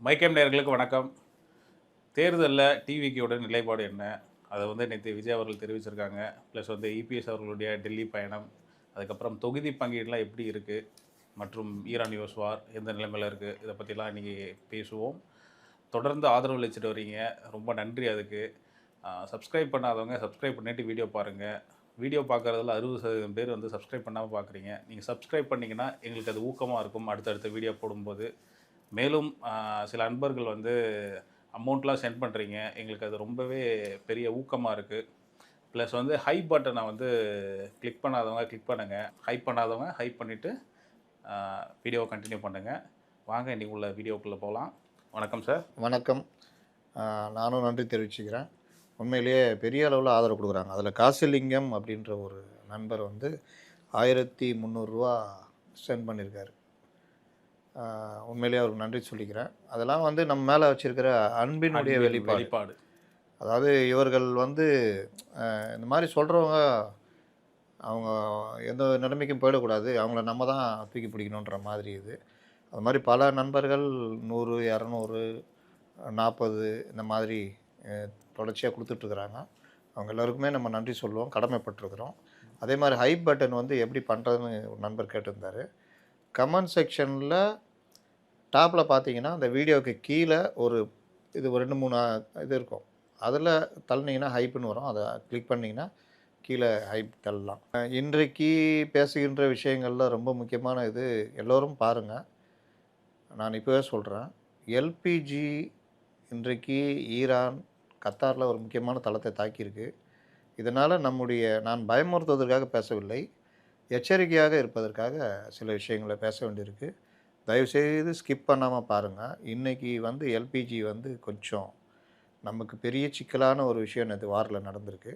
மைக்கேம் நேயர்களுக்கு வணக்கம். தேர்தலில் டிவிக்கோட நிலைப்பாடு என்ன? அதை வந்து நேற்று விஜய் அவர்கள் தெரிவிச்சிருக்காங்க. ப்ளஸ் வந்து இபிஎஸ் அவர்களுடைய டெல்லி பயணம், அதுக்கப்புறம் தொகுதி பங்கீடுலாம் எப்படி இருக்குது, மற்றும் ஈரான் யுஎஸ் வார் எந்த நிலைமையில் இருக்குது, இதை பற்றிலாம் இன்றைக்கி பேசுவோம். தொடர்ந்து ஆதரவு அளிச்சுட்டு வரீங்க, ரொம்ப நன்றி அதுக்கு. சப்ஸ்கிரைப் பண்ணாதவங்க சப்ஸ்கிரைப் பண்ணிவிட்டு வீடியோ பாருங்கள். வீடியோ பார்க்குறதுல 60% பேர் வந்து சப்ஸ்கிரைப் பண்ணாமல் பார்க்குறீங்க. நீங்கள் சப்ஸ்கிரைப் பண்ணிங்கன்னா எங்களுக்கு அது ஊக்கமாக இருக்கும் அடுத்தடுத்த வீடியோ போடும்போது. மேலும் சில அன்பர்கள் வந்து அமௌண்ட்லாம் சென்ட் பண்ணுறீங்க, எங்களுக்கு அது ரொம்பவே பெரிய ஊக்கமாக இருக்குது. ப்ளஸ் வந்து ஹை பட்டனை வந்து கிளிக் பண்ணாதவங்க கிளிக் பண்ணுங்கள், ஹைப் பண்ணாதவங்க ஹைப் பண்ணிவிட்டு வீடியோவை கண்டினியூ பண்ணுங்கள். வாங்க இன்றைக்கி உள்ள வீடியோக்குள்ளே போகலாம். வணக்கம் சார். வணக்கம். நானும் நன்றி தெரிவிச்சுக்கிறேன். உண்மையிலேயே பெரிய அளவில் ஆதரவு கொடுக்குறாங்க. அதில் காசிலிங்கம் அப்படின்ற ஒரு நண்பர் வந்து 1300 சென்ட் பண்ணியிருக்காரு. உண்மையிலேயே அவருக்கு நன்றி சொல்லிக்கிறேன். அதெல்லாம் வந்து நம்ம மேலே வச்சுருக்கிற அன்பினுடைய வெளிப்பாடு. அதாவது இவர்கள் வந்து இந்த மாதிரி சொல்கிறவங்க அவங்க எந்த நிலைமைக்கும் போயிடக்கூடாது, அவங்கள நம்ம தான் தூக்கி பிடிக்கணுன்ற மாதிரி இது. அது மாதிரி பல நண்பர்கள் 100, 200, 40 இந்த மாதிரி தொடர்ச்சியாக கொடுத்துட்ருக்குறாங்க. அவங்க எல்லோருக்குமே நம்ம நன்றி சொல்லுவோம், கடமைப்பட்டிருக்கிறோம். அதே மாதிரி ஹைப் பட்டன் வந்து எப்படி பண்ணுறதுன்னு ஒரு நண்பர் கேட்டிருந்தார். கமெண்ட் செக்ஷனில் டாப்பில் பார்த்தீங்கன்னா அந்த வீடியோவுக்கு கீழே ஒரு 2-3 இது இருக்கும். அதில் தள்ளினீங்கன்னா ஹைப்புன்னு வரும். அதை கிளிக் பண்ணிங்கன்னா கீழே ஹைப் தள்ளலாம். இன்றைக்கு பேசுகின்ற விஷயங்களில் ரொம்ப முக்கியமான இது எல்லோரும் பாருங்கள். நான் இப்போவே சொல்கிறேன், எல்பிஜி இன்றைக்கு ஈரான் கத்தாரில் ஒரு முக்கியமான தளத்தை தாக்கியிருக்கு. இதனால் நான் பயமுறுத்துவதற்காக பேசவில்லை, எச்சரிக்கையாக இருப்பதற்காக சில விஷயங்களை பேச வேண்டியிருக்கு. தயவுசெய்து ஸ்கிப் பண்ணாமல் பாருங்கள். இன்றைக்கி வந்து எல்பிஜி வந்து கொஞ்சம் நமக்கு பெரிய சிக்கலான ஒரு விஷயம் நேற்று வாரில் நடந்திருக்கு.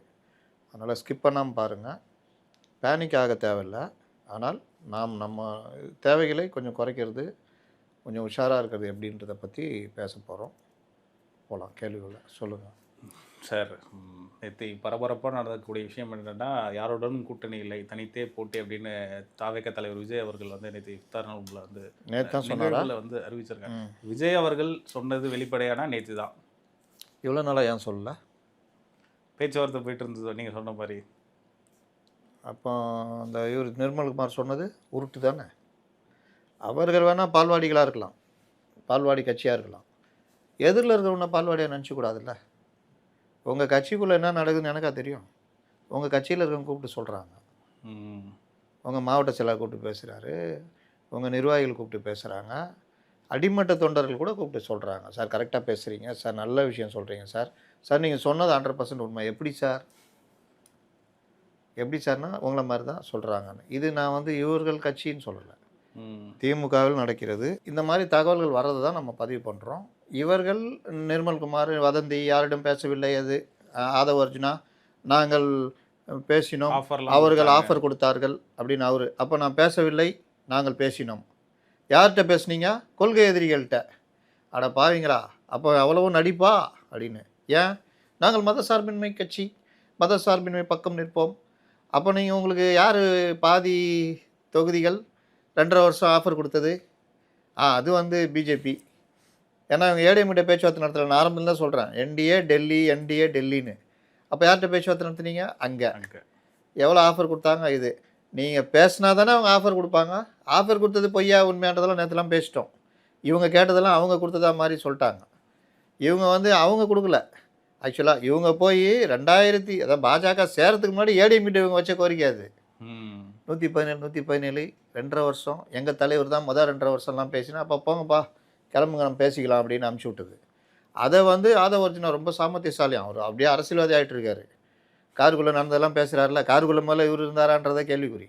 அதனால் ஸ்கிப் பண்ணாமல் பாருங்கள். பேனிக் ஆக தேவையில்லை. ஆனால் நம்ம தேவைகளை கொஞ்சம் குறைக்கிறது, கொஞ்சம் உஷாராக இருக்கிறது எப்படின்றத பற்றி பேச போகலாம். கேள்விகளை சொல்லுங்கள் சார். நேற்று பரபரப்பாக நடக்கக்கூடிய விஷயம் என்னென்னா, யாருடனும் கூட்டணி இல்லை, தனித்தே போட்டி அப்படின்னு தாவேக தலைவர் விஜய் அவர்கள் வந்து நேற்று இஃப்தார் நாளில் வந்து நிகழ்வில் வந்து அறிவிச்சிருக்காங்க. விஜய் அவர்கள் சொன்னது வெளிப்படையான நேற்று தான். இவ்வளோ நாளாக ஏன் சொல்லலை? பேச்சுவார்த்தை போயிட்டு இருந்தது நீங்கள் சொன்ன மாதிரி. அப்போ அந்த இவர் நிர்மல்குமார் சொன்னது உருட்டு தானே. அவர்கள் வேணால் பால்வாடிகளாக இருக்கலாம், பால்வாடி கட்சியாக இருக்கலாம். எதிரில் இருக்கிறவன பால்வாடியாக நினச்சிக்கூடாதுல்ல. உங்கள் கட்சிக்குள்ளே என்ன நடக்குதுன்னு எனக்கா தெரியும். உங்கள் கட்சியில் இருக்கிறவங்க கூப்பிட்டு சொல்கிறாங்க. உங்கள் மாவட்ட செயலாளர் கூப்பிட்டு பேசுகிறாரு, உங்கள் நிர்வாகிகள் கூப்பிட்டு பேசுகிறாங்க, அடிமட்ட தொண்டர்கள் கூட கூப்பிட்டு சொல்கிறாங்க. சார் கரெக்டாக பேசுகிறீங்க சார், நல்ல விஷயம் சொல்கிறீங்க சார், சார் நீங்கள் சொன்னது 100% உண்மை. எப்படி சார்னா உங்களை மாதிரி தான் சொல்கிறாங்கன்னு. இது நான் வந்து இவர்கள் கட்சின்னு சொல்லலை, திமுகவில் நடக்கிறது. இந்த மாதிரி தகவல்கள் வர்றது தான் நம்ம பதிவு பண்ணுறோம். இவர்கள் நிர்மல்குமார் வதந்தி, யாரிடம் பேசவில்லை, அது ஆதவ அர்ஜுனா நாங்கள் பேசினோம், அவர்கள் ஆஃபர் கொடுத்தார்கள் அப்படின்னு அவர். அப்போ நான் பேசவில்லை, நாங்கள் பேசினோம். யார்கிட்ட பேசுனீங்க? கொள்கை எதிரிகள்கிட்ட. அட பாவீங்களா, அப்போ அவ்வளவும் நடிப்பா அப்படின்னு. ஏன்? நாங்கள் மதசார்பின்மை கட்சி, மதசார்பின்மை பக்கம் நிற்போம். அப்போ நீங்கள் உங்களுக்கு யார் பாதி தொகுதிகள் 2.5 வருஷம் ஆஃபர் கொடுத்தது? அது வந்து பிஜேபி. ஏன்னா இவங்க ஏடிஎம்கிட்ட பேச்சுவார்த்தை நடத்துகிற. நான் ஆரம்பத்தில் தான் சொல்கிறேன், என்டிஏ டெல்லின்னு. அப்போ யார்கிட்ட பேச்சுவார்த்தை நடத்துனீங்க? அங்கே. எவ்வளோ ஆஃபர் கொடுத்தாங்க? இது நீங்கள் பேசினா தானே அவங்க ஆஃபர் கொடுப்பாங்க. ஆஃபர் கொடுத்தது பொய்யா உண்மையானதெல்லாம் நேற்றுலாம் பேசிட்டோம். இவங்க கேட்டதெல்லாம் அவங்க கொடுத்ததா மாதிரி சொல்லிட்டாங்க. இவங்க வந்து அவங்க கொடுக்கல. ஆக்சுவலாக இவங்க போய் 2000 அதான் பாஜக சேரத்துக்கு முன்னாடி ஏடிஎம்கிட்ட இவங்க வச்ச கோரிக்கை அது. 117 2.5 வருஷம் எங்கள் தலைவர் தான் முதல் 2.5 வருஷம்லாம் பேசினா, அப்போ போங்கப்பா கிளம்புங்க நம்ம பேசிக்கலாம் அப்படின்னு அனுப்பிச்சி விட்டது. அதை வந்து ஆதவ அர்ஜுனா ரொம்ப சாமர்த்தியசாலியம். அவர் அப்படியே அரசியல்வாதி ஆகிட்டு இருக்காரு. காருக்குள்ளே நடந்ததெல்லாம் பேசுகிறாருல, காருக்குள்ளே மேலே இவர் இருந்தாரான்றதை கேள்விக்குறி.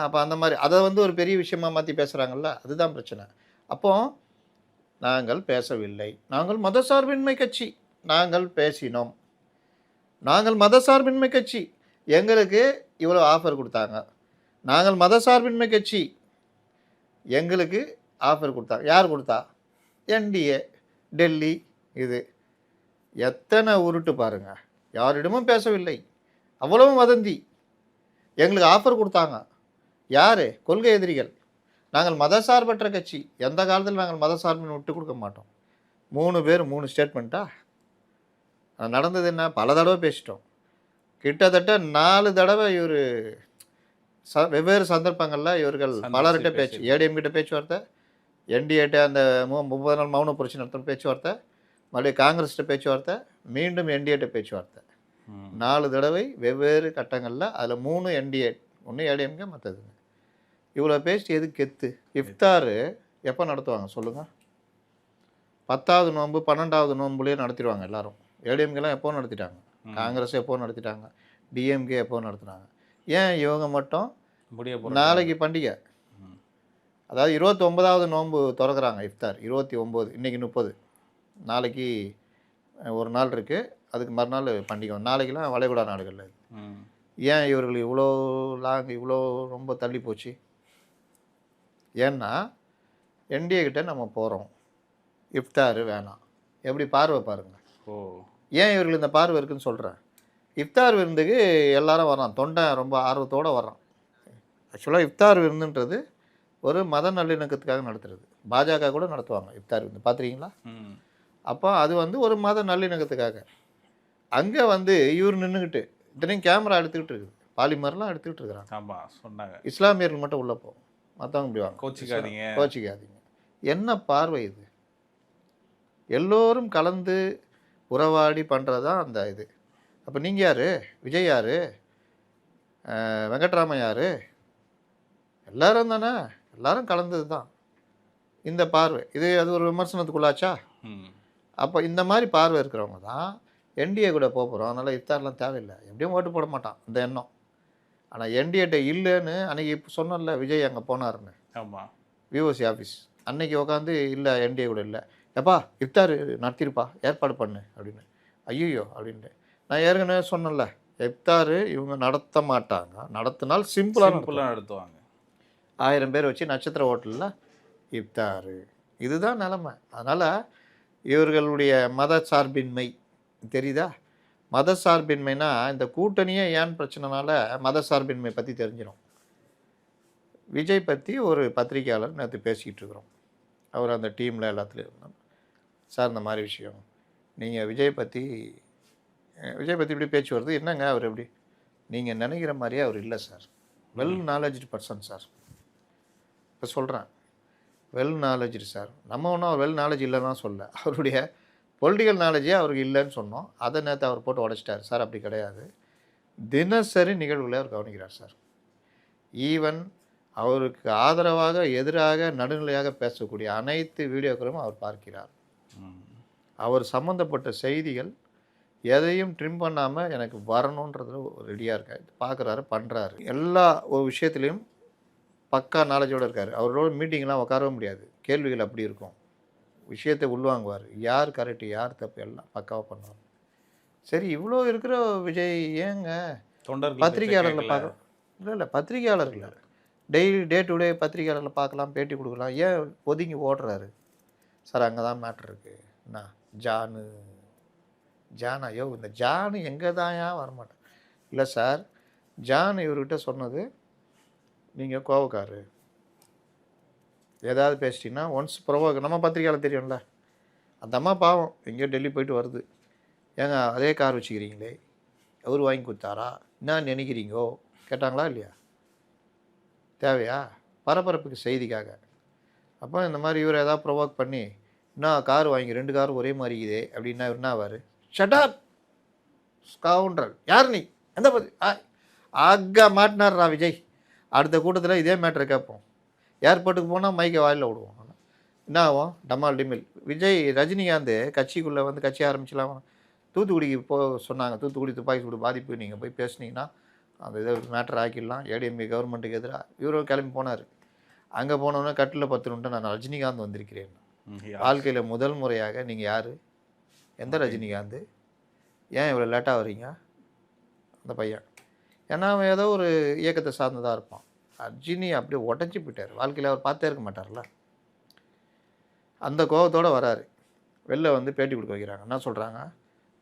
அப்போ அந்த மாதிரி அதை வந்து ஒரு பெரிய விஷயமாக மாற்றி பேசுகிறாங்கல்ல, அதுதான் பிரச்சனை. அப்போது நாங்கள் பேசவில்லை, நாங்கள் மதசார்பின்மை கட்சி, நாங்கள் பேசினோம், நாங்கள் மதசார்பின்மை கட்சி, எங்களுக்கு இவ்வளோ ஆஃபர் கொடுத்தாங்க, நாங்கள் மதசார்பின்மை கட்சி, எங்களுக்கு ஆஃபர் கொடுத்தாங்க. யார் கொடுத்தா? என்டிஏ டெல்லி. இது எத்தனை உருட்டு பாருங்கள். யாரிடமும் பேசவில்லை, அவ்வளவும் வதந்தி. எங்களுக்கு ஆஃபர் கொடுத்தாங்க. யார்? கொள்கை எதிரிகள். நாங்கள் மதசார்பற்ற கட்சி, எந்த காலத்தில் நாங்கள் மதசார்பினை விட்டு கொடுக்க மாட்டோம். 3 பேர் 3 ஸ்டேட்மெண்ட்டா? நடந்தது என்ன? பல தடவை பேசிட்டோம். கிட்டத்தட்ட 4 தடவை இவர் வெவ்வேறு சந்தர்ப்பங்களில் இவர்கள் பலர்கிட்ட பேச்சு, ஏடிஎம் கிட்ட பேச்சுவார்த்தை, என்டிஏட்ட அந்த 30 நாள் மௌன புரட்சி நடத்துகிற பேச்சுவார்த்தை, மறுபடியும் காங்கிரஸ்கிட்ட பேச்சுவார்த்தை, மீண்டும் என்டிஏட்ட பேச்சுவார்த்தை. 4 தடவை வெவ்வேறு கட்டங்களில், அதில் 3 என்டிஏ, ஒன்று ஏடிஎம்கே, மற்றதுங்க. இவ்வளோ பேசிட்டு எது கெத்து? இஃப்தார் எப்போ நடத்துவாங்க சொல்லுங்கள்? 10வது நோன்பு 12வது நோன்புலேயே நடத்திடுவாங்க எல்லாரும். ஏடிஎம்கேலாம் எப்போ நடத்திட்டாங்க, காங்கிரஸ் எப்போ நடத்திட்டாங்க, டிஎம்கே எப்போ நடத்துனாங்க. ஏன் இவங்க மட்டும் நாளைக்கு பண்டிகை? அதாவது 29வது நோன்பு திறக்கிறாங்க இஃப்தார், 29, இன்றைக்கி 30, நாளைக்கு ஒரு நாள் இருக்குது, அதுக்கு மறுநாள் பண்டிகை. நாளைக்கெல்லாம் வளைகுடா நாடுகளில். ஏன் இவர்கள் இவ்வளோ இவ்வளோ ரொம்ப தள்ளி போச்சு? ஏன்னா என்டிஏ கிட்ட நம்ம போகிறோம், இஃப்தார் வேணாம். எப்படி பார்வை பாருங்கள். ஏன் இவர்கள் இந்த பார்வை இருக்குதுன்னு சொல்கிறேன். இஃப்தார் விருந்துக்கு எல்லாரும் வர்றான், தொண்டை ரொம்ப ஆர்வத்தோடு வர்றான். ஆக்சுவலாக இஃப்தார் விருந்துன்றது ஒரு மத நல்லிணக்கத்துக்காக நடத்துறது. பாஜக கூட நடத்துவாங்க இஃப்தார் விருந்து, பார்த்துருக்கீங்களா? அப்போ அது வந்து ஒரு மத நல்லிணக்கத்துக்காக. அங்கே வந்து இவர் நின்றுக்கிட்டு இத்தனையும் கேமரா எடுத்துக்கிட்டு இருக்குது, பாலிமர்லாம் எடுத்துக்கிட்டு இருக்கிறாங்க. ஆமாம், சொன்னாங்க. இஸ்லாமியர்கள் மட்டும் உள்ளே போகும், மற்றவங்க இப்படி வாங்க, கோச்சிக்காதீங்க. என்ன பார்வை இது? எல்லோரும் கலந்து உறவாடி பண்ணுறது தான் அந்த இது. அப்போ நீங்கள் யார்? விஜய் யார்? வெங்கட்ராமன் யார்? எல்லாரும் தானே, எல்லாரும் கலந்தது தான் இந்த பார்வை. இது அது ஒரு விமர்சனத்துக்குள்ளாச்சா? அப்போ இந்த மாதிரி பார்வை இருக்கிறவங்க தான் என்டிஏ கூட போகிறோம், அதனால் இஃப்தார்லாம் தேவையில்லை, எப்படியும் ஓட்டு போட மாட்டான் இந்த எண்ணம். ஆனால் என்டிஏட்ட இல்லைன்னு அன்றைக்கி இப்போ சொன்னல, விஜய் அங்கே போனாருன்னு. ஆமாம், விஓசி ஆஃபீஸ் அன்னைக்கு உட்காந்து, இல்லை என்டிஏ கூட இல்லை, எப்பா இஃப்தார் நடத்திருப்பா, ஏற்பாடு பண்ணு அப்படின்னு. ஐயோ அப்படின்ட்டு நான் ஏற்கனவே சொன்னல, இஃப்தார் இவங்க நடத்த மாட்டாங்க, நடத்தினால் சிம்பிளாக நடத்துவாங்க. 1000 பேர் வச்சு நட்சத்திர ஹோட்டலில் இஃப்தார். இதுதான் நிலமை. அதனால் இவர்களுடைய மத சார்பின்மை தெரியுதா? மத சார்பின்மைனா இந்த கூட்டணியே ஏன் பிரச்சனைனால மத சார்பின்மை பற்றி தெரிஞ்சிடும். விஜய் பற்றி ஒரு பத்திரிகையாளர் நேற்று பேசிக்கிட்டு இருக்கிறோம், அவர் அந்த டீமில் எல்லாத்துலேயும் இருந்தாங்க. சார் இந்த மாதிரி விஷயம், நீங்கள் விஜய் பற்றி இப்படி பேச்சு வருது, என்னங்க அவர் எப்படி? நீங்கள் நினைக்கிற மாதிரியே அவர் இல்லை sir, well knowledged person sir. இப்போ சொல்கிறேன், வெல் நாலேஜ்டு சார். நம்ம ஒன்றும் அவர் வெல் நாலேஜ் இல்லைன்னா சொல்ல, அவருடைய பொலிட்டிக்கல் நாலேஜே அவருக்கு இல்லைன்னு சொன்னோம். அதை நேற்று அவர் போட்டு உடைச்சிட்டார். சார் அப்படி கிடையாது, தினசரி நிகழ்வுகளை அவர் கவனிக்கிறார் சார். ஈவன் அவருக்கு ஆதரவாக எதிராக நடுநிலையாக பேசக்கூடிய அனைத்து வீடியோக்களும் அவர் பார்க்கிறார். அவர் சம்மந்தப்பட்ட செய்திகள் எதையும் ட்ரிம் பண்ணாமல் எனக்கு வரணுன்றதுல ரெடியாக இருக்கார், பார்க்குறாரு, பண்ணுறாரு. எல்லா ஒரு விஷயத்துலேயும் பக்கா நாலேஜோடு இருக்கார். அவரோட மீட்டிங்லாம் உட்காரவே முடியாது, கேள்விகள் அப்படி இருக்கும், விஷயத்தை உள்வாங்குவார், யார் கரெக்டு யார் தப்பு எல்லாம் பக்காவாக பண்ணுவார். சரி, இவ்வளோ இருக்கிற விஜய் ஏங்க பத்திரிகையாளர்களை பார்க்க? இல்லை பத்திரிகையாளர்கள் டே டு டே பத்திரிகையாளர்களை பார்க்கலாம், பேட்டி கொடுக்கலாம், ஏன் ஒதுங்கி ஓடுறாரு? சார் அங்கே தான் மேட்ரு இருக்குது. என்ன ஜான் ஐயோ, இந்த ஜானு எங்கே தான் ஏன் வரமாட்டேன்? இல்லை சார், ஜான் இவர்கிட்ட சொன்னது, நீங்கள் கோவக்காரு, ஏதாவது பேசிட்டிங்கன்னா ஒன்ஸ் ப்ரொவோக், நம்ம பத்திரிக்கையாளர் தெரியும்ல, அந்த அம்மா பாவம் எங்கேயோ டெல்லி போயிட்டு வருது, ஏங்க அதே கார் வச்சுக்கிறீங்களே, அவர் வாங்கி கொடுத்தாரா, என்ன நினைக்கிறீங்கோ கேட்டாங்களா இல்லையா? தேவையா? பரபரப்புக்கு செய்திக்காக. அப்போ இந்த மாதிரி இவர் ஏதாவது ப்ரொவோக் பண்ணி, இன்னும் கார் வாங்கி 2 காரும் ஒரே மாதிரி இதே அப்படின்னா இவர் என்ன ஆவார்? ஷட்டாப் ஸ்கவுண்டர், யார் நீ, எந்த பற்றி ஆக மாட்டினார்ரா விஜய். அடுத்த கூட்டத்தில் இதே மேட்ரை கேட்போம். ஏர்போர்ட்டுக்கு போனால் மைக்கை வாயில் விடுவோம், என்ன ஆகும்? டமால் டிமில். விஜய் ரஜினிகாந்த் கட்சிக்குள்ளே வந்து கட்சி ஆரம்பிச்சலாம், தூத்துக்குடிக்கு சொன்னாங்க, தூத்துக்குடி துப்பாக்கி சூடு பாதிப்பு, நீங்கள் போய் பேசுனீங்கன்னா அந்த இதை மேட்ரு ஆக்கிடலாம், ஏடிஎம்கே கவர்மெண்ட்டுக்கு எதிராக. இவரும் கிளம்பி போனார். அங்கே போனோன்னே கட்டில் 10 நான் ரஜினிகாந்த் வந்திருக்கிறேன். வாழ்க்கையில் முதல் முறையாக. நீங்கள் யார்? எந்த ரஜினிகாந்த்? ஏன் இவ்வளோ லேட்டாக வர்றீங்க? அந்த பையன் ஏன்னா அவன் ஏதோ ஒரு இயக்கத்தை சார்ந்ததாக இருப்பான். ரஜினி அப்படியே உடஞ்சி போயிட்டார். வாழ்க்கையில் அவர் பார்த்தே இருக்க மாட்டார்ல. அந்த கோபத்தோடு வராரு. வெளில வந்து பேட்டி கொடுக்க வைக்கிறாங்க. என்ன சொல்கிறாங்க?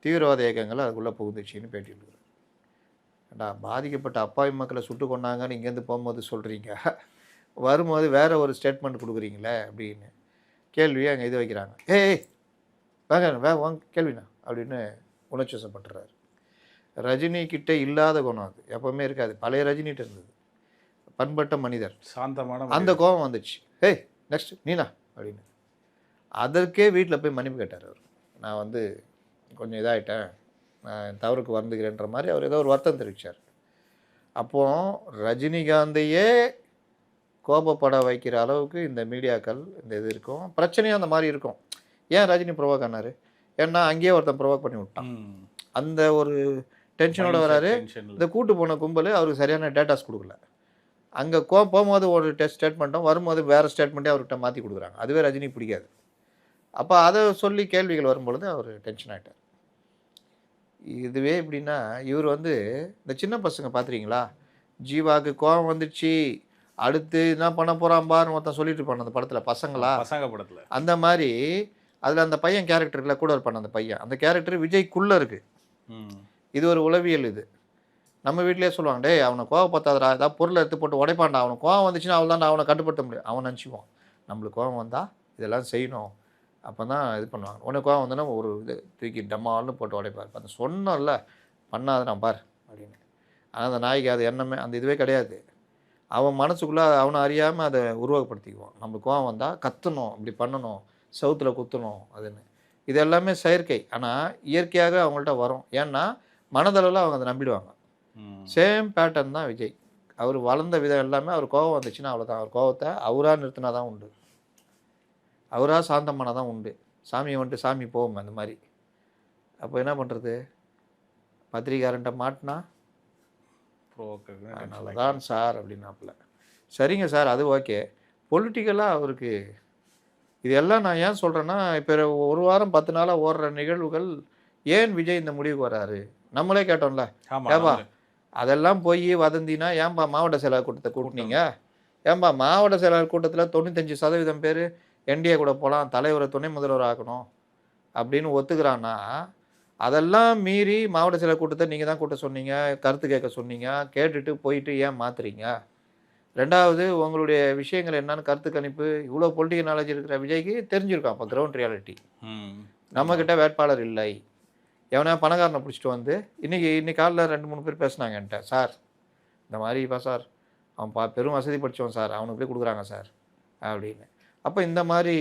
தீவிரவாத இயக்கங்கள் அதுக்குள்ளே புகுந்துச்சின்னு பேட்டி கொடுக்குறாங்க. ஏண்டா, பாதிக்கப்பட்ட அப்பாவி மக்களை சுட்டு கொண்டாங்கன்னு இங்கேருந்து போகும்போது சொல்கிறீங்க, வரும்போது வேற ஒரு ஸ்டேட்மெண்ட் கொடுக்குறீங்களே அப்படின்னு கேள்வியை அங்கே இது வைக்கிறாங்க. ஏய் வாங்க கேள்விண்ணா அப்படின்னு உணர்ச்சி வசப்பட்டுறாரு. ரஜினி கிட்ட இல்லாத குணம் அது எப்போவுமே இருக்காது. பழைய ரஜினிகிட்ட இருந்தது. பண்பட்ட மனிதர், சாந்தமான அந்த கோபம் வந்துச்சு. ஏய் நெக்ஸ்ட் நீனா அப்படின்னு. அதற்கே வீட்டில் போய் மன்னிப்பு கேட்டார் அவர். நான் வந்து கொஞ்சம் இதாகிட்டேன், நான் என் தவறுக்கு வருந்துக்கிறேன்ற மாதிரி அவர் ஏதோ ஒரு வருத்தம் தெரிவித்தார். அப்போது ரஜினிகாந்தையே கோபப்பட வைக்கிற அளவுக்கு இந்த மீடியாக்கள் இந்த இது இருக்கும். பிரச்சனையும் அந்த மாதிரி இருக்கும். ஏன் ரஜினி ப்ரொவோக் ஆனார்? ஏன்னா அங்கேயே ஒருத்தன் ப்ரொவோக் பண்ணி விட்டான். அந்த ஒரு டென்ஷனோட வராரு. இந்த கூட்டு போன கும்பல் அவருக்கு சரியான டேட்டாஸ் கொடுக்கல. அங்கே போகும்போது ஒரு ஸ்டேட்மெண்ட்டும் வரும்போது வேறு ஸ்டேட்மெண்ட்டே அவர்கிட்ட மாற்றி கொடுக்குறாங்க. அதுவே ரஜினி பிடிக்காது. அப்போ அதை சொல்லி கேள்விகள் வரும்பொழுது அவர் டென்ஷன் ஆகிட்டார். இதுவே எப்படின்னா இவர் வந்து இந்த சின்ன பசங்க பார்த்துறீங்களா, ஜீவாவுக்கு கோபம் வந்துடுச்சு அடுத்து என்ன பண்ண போகிறான் பாருன்னு ஒருத்தன் சொல்லிட்டு இருப்பான் அந்த படத்தில், பசங்க படத்தில். அந்த மாதிரி அதில் அந்த பையன் கேரக்டரில் கூட இருப்பான். அந்த பையன் அந்த கேரக்டர் விஜய்க்குள்ளே இருக்குது. இது ஒரு உளவியல். இது நம்ம வீட்டிலே சொல்லுவாங்க, டேய் அவனை கோவப்படுத்தாதடா, ஏதாவது பொருளை எடுத்து போட்டு உடைப்பான்டா, அவனுக்கு கோவம் வந்துச்சுன்னா அவள் தான் அவனை கட்டுப்படுத்த முடியும். அவன் நினச்சிக்குவான் நம்மளுக்கு கோவம் வந்தால் இதெல்லாம் செய்யணும், அப்போ தான் இது பண்ணுவாங்க. உனக்கு கோவம் வந்தோன்னா ஒரு இது தூக்கி டம்மால்னு போட்டு உடைப்பார். அந்த சொன்னோம்ல பண்ணாத நான் பார் அப்படின்னு. ஆனால் அந்த நாய்க்கு அது எண்ணமே அந்த இதுவே கிடையாது. அவன் மனசுக்குள்ளே அவனை அறியாமல் அதை உருவகப்படுத்திக்குவான். நம்மளுக்கு கோவம் வந்தால் கத்தணும், இப்படி பண்ணணும், செவுத்தில் குத்தணும் அதுன்னு. இது எல்லாமே செயற்கை. ஆனால் இயற்கையாக அவங்கள்ட்ட வரும். ஏன்னா மனதளவில் அவங்க அதை நம்பிடுவாங்க. சேம் பேட்டர்ன் தான் விஜய். அவர் வளர்ந்த விதம் எல்லாமே அவர் கோவம் வந்துச்சுன்னா அவ்வளோதான். அவர் கோவத்தை அவராக நிறுத்தினா தான் உண்டு, அவராக சாந்தமானால் தான் உண்டு. சாமியை வந்துட்டு சாமி போகும் அந்த மாதிரி. அப்போ என்ன பண்ணுறது, பத்திரிகாரன்ட்ட மாட்டினா அதனால தான் சார் அப்படின்னாப்புல. சரிங்க சார் அது ஓகே. பொலிட்டிக்கலாக அவருக்கு இதெல்லாம் நான் ஏன் சொல்கிறேன்னா, இப்போ ஒரு வாரம் 10 நாளாக ஓடுற நிகழ்வுகள் ஏன் விஜய் இந்த முடிவுக்கு வராரு நம்மளே கேட்டோம்ல. ஏன்பா அதெல்லாம் போய் வதந்தினா ஏன்பா மாவட்ட செயலாளர் கூட்டத்தை கூட்டினீங்க? ஏன்பா மாவட்ட செயலாளர் கூட்டத்தில் 95% பேர் என்டிஏ கூட போகலாம், தலைவரை துணை முதல்வர் ஆக்கணும் அப்படின்னு ஒத்துக்கிறான்னா, அதெல்லாம் மீறி மாவட்ட செயலாளர் கூட்டத்தை நீங்கள் தான் கூட்ட சொன்னீங்க, கருத்து கேட்க சொன்னீங்க, கேட்டுட்டு போயிட்டு ஏன் மாற்றுறீங்க? ரெண்டாவது உங்களுடைய விஷயங்கள் என்னன்னு கருத்து கணிப்பு இவ்வளோ பொலிட்டிக்கல் நாலேஜ் இருக்கிற விஜய்க்கு தெரிஞ்சிருக்கும். அப்போ கிரவுண்ட் ரியாலிட்டி நம்மக்கிட்ட வேட்பாளர் இல்லை. எவனா பணக்காரனை பிடிச்சிட்டு வந்து இன்னைக்கு காலைல 2-3 பேர் பேசினாங்க என்கிட்ட, சார் இந்த மாதிரிப்பா சார் அவன் பெரும் வசதி படித்தவன் சார், அவனுக்கு போய் கொடுக்குறாங்க சார் அப்படின்னு. அப்போ இந்த மாதிரி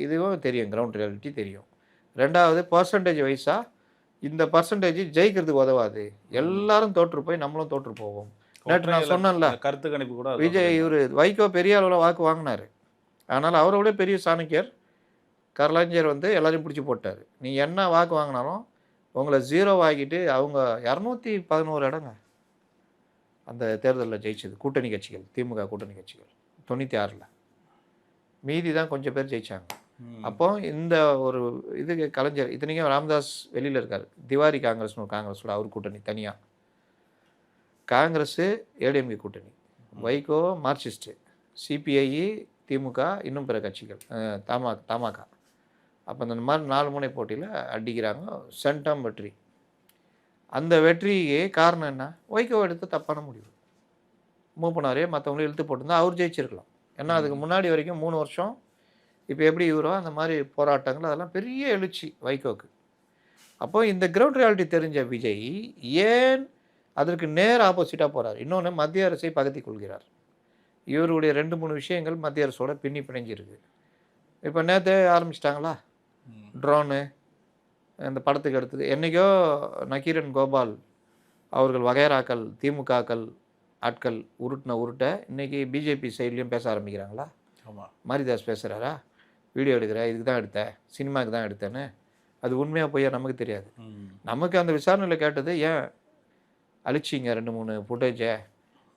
இதுவும் தெரியும், கிரவுண்ட் ரியாலிட்டி தெரியும். ரெண்டாவது பர்சன்டேஜ் வைஸாக இந்த பர்சன்டேஜ் ஜெயிக்கிறதுக்கு உதவாது, எல்லாரும் தோற்று போய் நம்மளும் தோற்று போவோம். நேற்று நான் சொன்னேன்ல கருத்து கணிப்பு கூட விஜய் இவர் வைகோ பெரிய அளவில் வாக்கு வாங்கினார். அதனால் அவரை விட பெரிய சாணக்கியர் கலைஞர் வந்து எல்லாரையும் பிடிச்சி போட்டார். நீ என்ன வாக்கு வாங்கினாலும் உங்களை 0 ஆகிட்டு அவங்க 211 இடங்க அந்த தேர்தலில் ஜெயிச்சது கூட்டணி கட்சிகள், திமுக கூட்டணி கட்சிகள் 96ல். மீதி தான் கொஞ்சம் பேர் ஜெயித்தாங்க. அப்போ இந்த ஒரு இது கலைஞர் இத்தனைக்கும் ராமதாஸ் வெளியில் இருக்கார். திவாரி காங்கிரஸ்னு காங்கிரஸோட அவர் கூட்டணி தனியாக, காங்கிரஸு ஏடிஎம்கே கூட்டணி, வைகோ மார்க்சிஸ்ட்டு, சிபிஐ, திமுக, இன்னும் பிற கட்சிகள், தமாக. அப்போ இந்த மாதிரி 4 முனை போட்டியில் அடிக்கிறாங்க. சென்டம் வெற்றி. அந்த வெற்றியே காரணம் என்ன? வைகோ எடுத்து தப்பான முடிவு. மூப்பனாரே மற்றவங்களும் இழுத்து போட்டிருந்தா அவர் ஜெயிச்சிருக்கலாம். ஏன்னா அதுக்கு முன்னாடி வரைக்கும் 3 வருஷம் இப்போ எப்படி இவரோ அந்த மாதிரி போராட்டங்கள் அதெல்லாம் பெரிய எழுச்சி வைகோக்கு. அப்போ இந்த கிரவுண்ட் ரியாலிட்டி தெரிஞ்ச விஜய் ஏன் அதற்கு நேர் ஆப்போசிட்டாக போகிறார்? இன்னொன்று மத்திய அரசை பகத்தி கொள்கிறார். இவருடைய 2-3 விஷயங்கள் மத்திய அரசோட பின்னி பிணைஞ்சிருக்கு. இப்போ நேற்று ஆரம்பிச்சிட்டாங்களா ட்ரோனு இந்த படத்துக்கு எடுத்தது. என்றைக்கோ நக்கீரன் கோபால் அவர்கள் வகைராக்கள் திமுகக்கள் ஆட்கள் உருட்டை இன்றைக்கி பிஜேபி சைட்லேயும் பேச ஆரம்பிக்கிறாங்களா? ஆமாம், மாரிதாஸ் பேசுகிறாரா, வீடியோ எடுக்கிறேன் இதுக்கு தான் எடுத்தேன், சினிமாவுக்கு தான் எடுத்தேன்னு. அது உண்மையாக போய் நமக்கு தெரியாது. நமக்கு அந்த விசாரணையில் கேட்டது ஏன் அழிச்சிங்க 2-3 ஃபுட்டேஜை,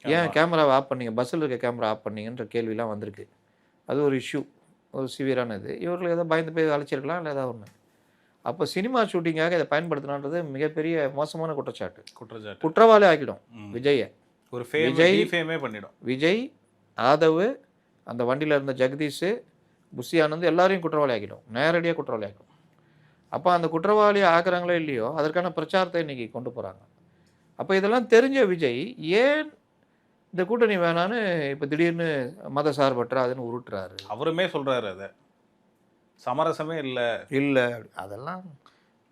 ஏன் கேமராவை ஆஃப் பண்ணிங்க, பஸ்ஸில் இருக்க கேமரா ஆஃப் பண்ணிங்கன்ற கேள்விலாம் வந்திருக்கு. அது ஒரு இஷ்யூ, ஒரு சிவியரானது. இவர்கள் ஏதோ பயந்து போய் அழைச்சிருக்கலாம் இல்லை ஏதாவது ஒன்று. அப்போ சினிமா ஷூட்டிங்காக இதை பயன்படுத்தினான்றது மிகப்பெரிய மோசமான குற்றச்சாட்டு. குற்றவாளி ஆக்கிடும் விஜயை. ஒரு விஜய் பண்ணிடும். விஜய், ஆதவ், அந்த வண்டியில் இருந்த ஜெகதீஷ், புஷி ஆனந்த் எல்லாரையும் குற்றவாளி ஆக்கிடும், நேரடியாக குற்றவாளி ஆக்கிடும். அப்போ அந்த குற்றவாளி ஆக்குறாங்களோ இல்லையோ அதற்கான பிரச்சாரத்தை இன்றைக்கி கொண்டு போகிறாங்க. அப்போ இதெல்லாம் தெரிஞ்ச விஜய் ஏன் இந்த கூட்டணி வேணான்னு இப்போ திடீர்னு மத சார்பற்ற அதுன்னு உருட்டுறாரு. அவருமே சொல்றாரு அத. சமரசமே இல்ல. இல்லை அதெல்லாம்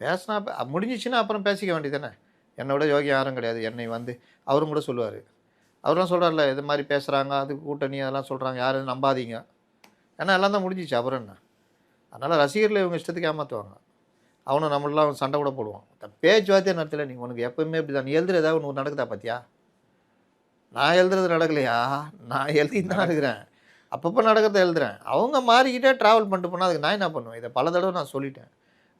பேசினா முடிஞ்சிச்சுன்னா அப்புறம் பேசிக்க வேண்டியதானே. என்னை விட யோகி யாரும் கிடையாது. என்னை வந்து அவரும் கூட சொல்லுவார். அவரும் சொல்கிறார்ல இது மாதிரி பேசுகிறாங்க அது கூட்டணி அதெல்லாம் சொல்கிறாங்க யாரும் நம்பாதீங்க. ஏன்னா எல்லாம் தான் முடிஞ்சிச்சு அப்புறம் என்ன. அதனால் ரசிகர்களை இவங்க இஷ்டத்துக்கு ஏமாற்றுவாங்க. அவனும் நம்மளாம் சண்டை கூட போடுவான். பேச்சுவார்த்தையே நடத்தல. நீ உனக்கு எப்பவுமே இப்படி தான். நீ எழுதுற ஏதாவது ஒன்று நடக்குதா பார்த்தியா? நான் எழுதுறது நடக்கலையா? நான் எழுதிட்டு தான் இருக்கிறேன். அப்பப்போ நடக்கிறத எழுதுறேன். அவங்க மாறிக்கிட்டே ட்ராவல் பண்ணிட்டு போனால் அதுக்கு நான் என்ன பண்ணுவேன்? இதை பல தடவை நான் சொல்லிட்டேன்.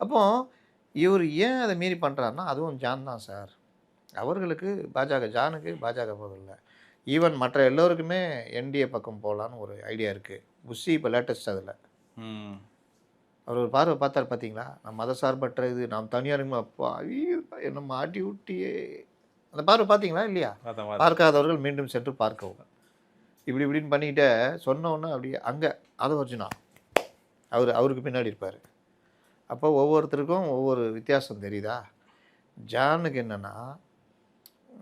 அப்போது இவர் ஏன் அதை மீறி பண்ணுறாருன்னா அதுவும் ஜான் தான் சார். அவர்களுக்கு பாஜக ஜானுக்கு பாஜக போதில்லை. ஈவன் மற்ற எல்லோருக்குமே என்டிஏ பக்கம் போகலான்னு ஒரு ஐடியா இருக்குது. புஷி இப்போ லேட்டஸ்ட் அதில். அவர் ஒரு பார்வை பார்த்தார் பார்த்தீங்களா? நான் மதசார்பற்ற இது நாம் தனியாருங்க அப்பா ஐயோ என்னை மாட்டி விட்டியே. அந்த பார்வை பார்த்தீங்களா இல்லையா? பார்க்காதவர்கள் மீண்டும் சென்று பார்க்கவும். இப்படி இப்படின்னு பண்ணிக்கிட்டே சொன்னோன்னே அப்படியே அங்கே அது ஒரிஜினா அவருக்கு பின்னாடி இருப்பார். அப்போ ஒவ்வொருத்தருக்கும் ஒவ்வொரு வித்தியாசம் தெரியுதா? ஜானுக்கு என்னென்னா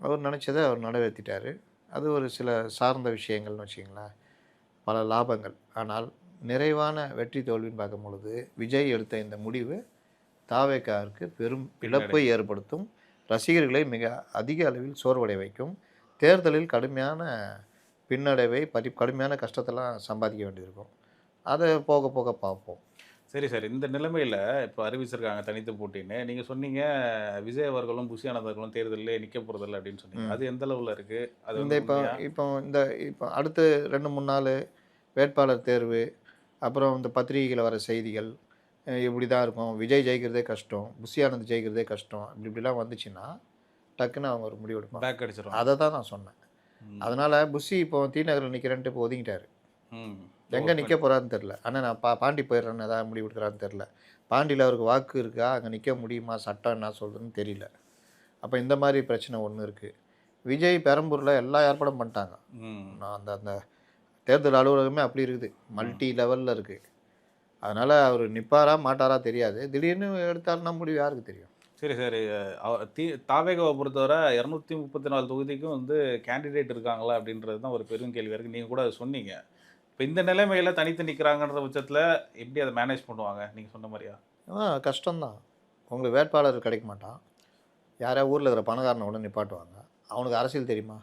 அவர் நினச்சதை அவர் நிறைவேற்றிட்டார். அது ஒரு சில சார்ந்த விஷயங்கள்னு வச்சிங்களேன், பல லாபங்கள். ஆனால் நிறைவான வெற்றி தோல்வின்னு பார்க்கும் பொழுது விஜய் எடுத்த இந்த முடிவு தாவேக்காவிற்கு பெரும் இழப்பை ஏற்படுத்தும். ரசிகர்களை மிக அதிக அளவில் சோர்வடை வைக்கும். தேர்தலில் கடுமையான பின்னடைவை கடுமையான கஷ்டத்தெல்லாம் சம்பாதிக்க வேண்டியிருக்கும். அதை போக போக பார்ப்போம். சரி சார், இந்த நிலைமையில் இப்போ அறிவிச்சிருக்காங்க தனித்து போட்டின்னு. நீங்கள் சொன்னீங்க விஜய் அவர்களும் புஷி ஆனந்தர்களும் தேர்தலில் நிற்க போகிறதில்ல அப்படின்னு சொன்னீங்க. அது எந்த அளவில் இருக்குது? அது இந்த இப்போ அடுத்து 2-3 நாள் வேட்பாளர் தேர்வு, அப்புறம் இந்த பத்திரிகையில் வர செய்திகள் இப்படி தான் இருக்கும். விஜய் ஜெயிக்கிறதே கஷ்டம், புஷி ஆனந்த் ஜெயிக்கிறதே கஷ்டம், இப்படிலாம் வந்துச்சுன்னா டக்குன்னு அவங்க ஒரு முடிவு எடுப்பாங்க. பேக் அடிச்சிடும். அதை தான் நான் சொன்னேன். அதனால் புஷி இப்போ தீநகரில் நிற்கிறேன்ட்டு இப்போ ஒதுங்கிட்டார். எங்கே நிற்க போகிறாருன்னு தெரில. ஆனால் நான் பாண்டி போயிடுறேன்னு ஏதாவது முடிவு எடுக்கிறான்னு தெரில. பாண்டியில் அவருக்கு வாக்கு இருக்கா, அங்கே நிற்க முடியுமா, சட்டம் என்ன சொல்கிறதுன்னு தெரியல. அப்போ இந்த மாதிரி பிரச்சனை ஒன்று இருக்குது. விஜய் பெரம்பூரில் எல்லா ஏற்பாடும் பண்ணிட்டாங்க. நான் அந்த தேர்தல் அலுவலகமே அப்படி இருக்குது, மல்டி லெவலில் இருக்குது. அதனால் அவர் நிற்பாரா மாட்டாரா தெரியாது. திடீர்னு எடுத்தாருன்னா முடிவு யாருக்கு தெரியும்? சரி சரி, தாவேகாவை பொறுத்தவரை 234 தொகுதிக்கும் வந்து கேண்டிடேட் இருக்காங்களா அப்படின்றது தான் ஒரு பெரும் கேள்வி இருக்குது. நீங்கள் கூட சொன்னீங்க. இப்போ இந்த நிலைமையில் தனித்து நிற்கிறாங்கன்ற பட்சத்தில் எப்படி அதை மேனேஜ் பண்ணுவாங்க நீங்கள் சொன்ன மாதிரியா? கஷ்டம்தான். உங்களுக்கு வேட்பாளர் கிடைக்க மாட்டான். யாரையா ஊரில் இருக்கிற பணக்காரனை உடனே நிப்பாட்டுவாங்க. அவனுக்கு அரசியல் தெரியுமா?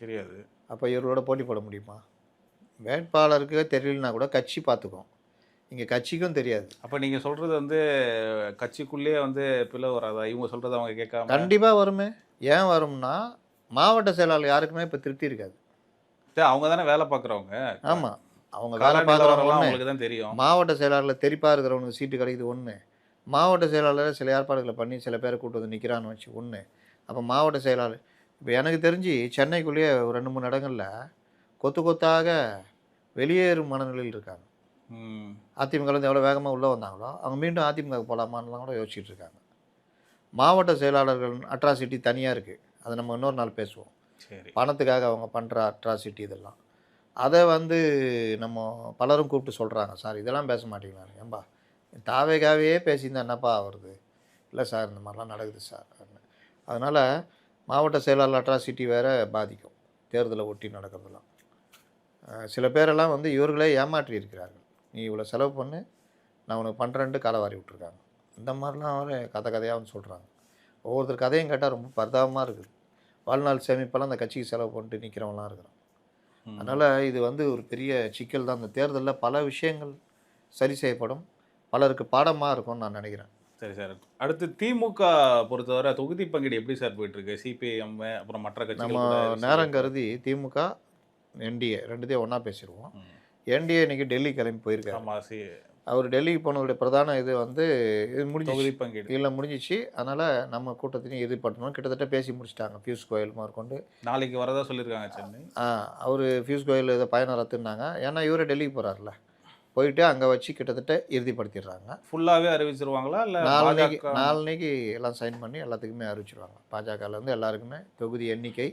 தெரியாது. அப்போ இவர்களோட போட்டி போட முடியுமா? வேட்பாளருக்கு தெரியலனா கூட கட்சி பார்த்துக்கும். இங்கே கட்சிக்கும் தெரியாது. அப்போ நீங்கள் சொல்கிறது வந்து கட்சிக்குள்ளேயே வந்து பிளவு வராதா? இவங்க சொல்கிறத அவங்க கேட்காம? கண்டிப்பாக வருமே. ஏன் வரும்னா மாவட்ட செயலாளர் யாருக்குமே இப்போ திருப்தி இருக்காது. அவங்க தானே வேலை பார்க்குறவங்க. ஆமாம், அவங்க வேலை பார்க்குறவங்க அவங்களுக்கு தான் தெரியும். மாவட்ட செயலாளரில் தெரிப்பாக இருக்கிறவனுக்கு சீட்டு கிடைக்குது ஒன்று. மாவட்ட செயலாளர் சில ஏற்பாடுகளை பண்ணி சில பேரை கூட்டு வந்து நிற்கிறான்னு வச்சு ஒன்று. அப்போ மாவட்ட செயலாளர் இப்போ எனக்கு தெரிஞ்சு சென்னைக்குள்ளேயே ஒரு 2-3 இடங்களில் கொத்தாக வெளியேறும் மனநிலையில் இருக்காங்க. அதிமுகலேருந்து எவ்வளோ வேகமாக உள்ளே வந்தாங்களோ அவங்க மீண்டும் அதிமுக போகலாமான்லாம் கூட யோசிச்சுட்டு இருக்காங்க. மாவட்ட செயலாளர்கள் அட்ராசிட்டி தனியாக இருக்குது. அதை நம்ம இன்னொரு நாள் பேசுவோம். பணத்துக்காக அவங்க பண்ணுற அட்ராசிட்டி இதெல்லாம் அதை வந்து நம்ம பலரும் கூப்பிட்டு சொல்கிறாங்க, சார் இதெல்லாம் பேச மாட்டேங்கிறாங்க. ஏன்பா தாவேகாவே பேசியிருந்தா என்னப்பா வருது? இல்லை சார் இந்த மாதிரிலாம் நடக்குது சார். அதனால் மாவட்ட செயலாளர் அட்ராசிட்டி வேறு பாதிக்கும் தேர்தலை ஒட்டி நடக்கிறதுலாம். சில பேரெல்லாம் வந்து இவர்களே ஏமாற்றி இருக்கிறார்கள். நீ இவ்வளோ செலவு பண்ணு, நான் உனக்கு பண்ணுறேன்ட்டு காலவாரி விட்டுருக்காங்க. இந்த மாதிரிலாம் அவர் கதையாக வந்து சொல்கிறாங்க. ஒவ்வொருத்தர் கதையும் கேட்டால் ரொம்ப பரிதாபமாக இருக்குது. வாழ்நாள் சேமிப்பெல்லாம் அந்த கட்சிக்கு செலவு பண்ணிட்டு நிற்கிறவங்களாம் இருக்கிறான். அதனால் இது வந்து ஒரு பெரிய சிக்கல் தான். இந்த தேர்தலில் பல விஷயங்கள் சரி செய்யப்படும், பலருக்கு பாடமாக இருக்கும்னு நான் நினைக்கிறேன். சரி சார், அடுத்து திமுக பொறுத்தவரை தொகுதி பங்கீடு எப்படி சார் போயிட்டுருக்கு? சிபிஎம் அப்புறம் மற்ற கட்சி நம்ம நேரம் கருதி திமுக என்டிஏ ரெண்டுத்தையும் ஒன்றா பேசிடுவோம். என்டிஏ இன்றைக்கி டெல்லி கிளம்பி போயிருக்காரு. ஆமாம், அவர் டெல்லிக்கு போனதுடைய பிரதான இது வந்து இது முடிஞ்சு தொகுதி பங்கீடு இல்லை முடிஞ்சிச்சு. அதனால் நம்ம கூட்டத்தையும் எதிர்பார்த்தணும். கிட்டத்தட்ட பேசி முடிச்சிட்டாங்க. பியூஷ் கோயல் முதற்கொண்டு நாளைக்கு வரதா சொல்லியிருக்காங்க சென்னை. அவர் பியூஷ் கோயல் இதை பயணம் ரத்துனாங்க. ஏன்னா இவரே டெல்லிக்கு போகிறார்ல, போயிட்டு அங்கே வச்சு கிட்டத்தட்ட இறுதிப்படுத்திடுறாங்க. ஃபுல்லாகவே அறிவிச்சிருவாங்களா இல்லை நாளைக்கு எல்லாம் சைன் பண்ணி எல்லாத்துக்குமே அறிவிச்சிருவாங்க. பாஜகலேருந்து எல்லாருக்குமே தொகுதி எண்ணிக்கை,